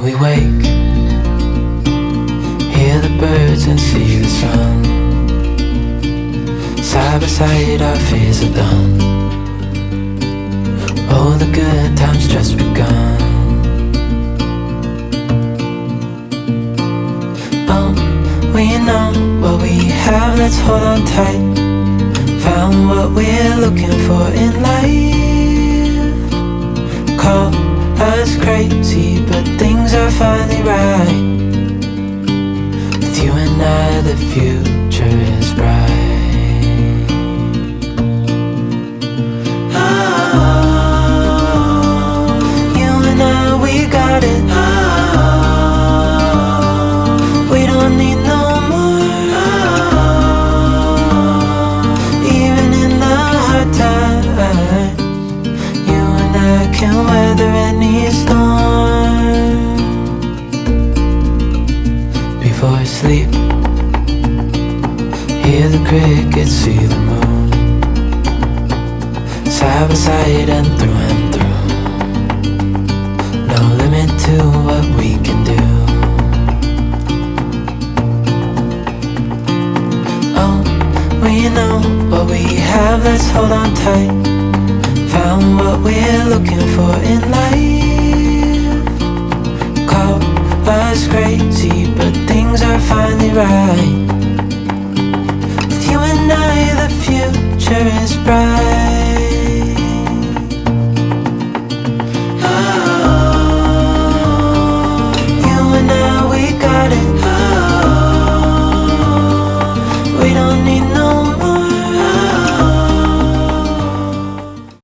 we wake, hear the birds and see the sun. Side by side our fears are done. Oh, the good times just begun. We know what we have, let's hold on tight. Found what we're looking for in life. Call us crazy, but things are finally right. With you and I, the future is bright. Oh, you and I, we got it. We don't need no more. Even in the hard times, you and I can weather any storm. Before I sleep, hear the crickets, see the moon. Side by side and through. No limit to what we can do. We know what we have, let's hold on tight. Found what we're looking for in life. Call us crazy, but things are finally right. With you and I, the future is bright.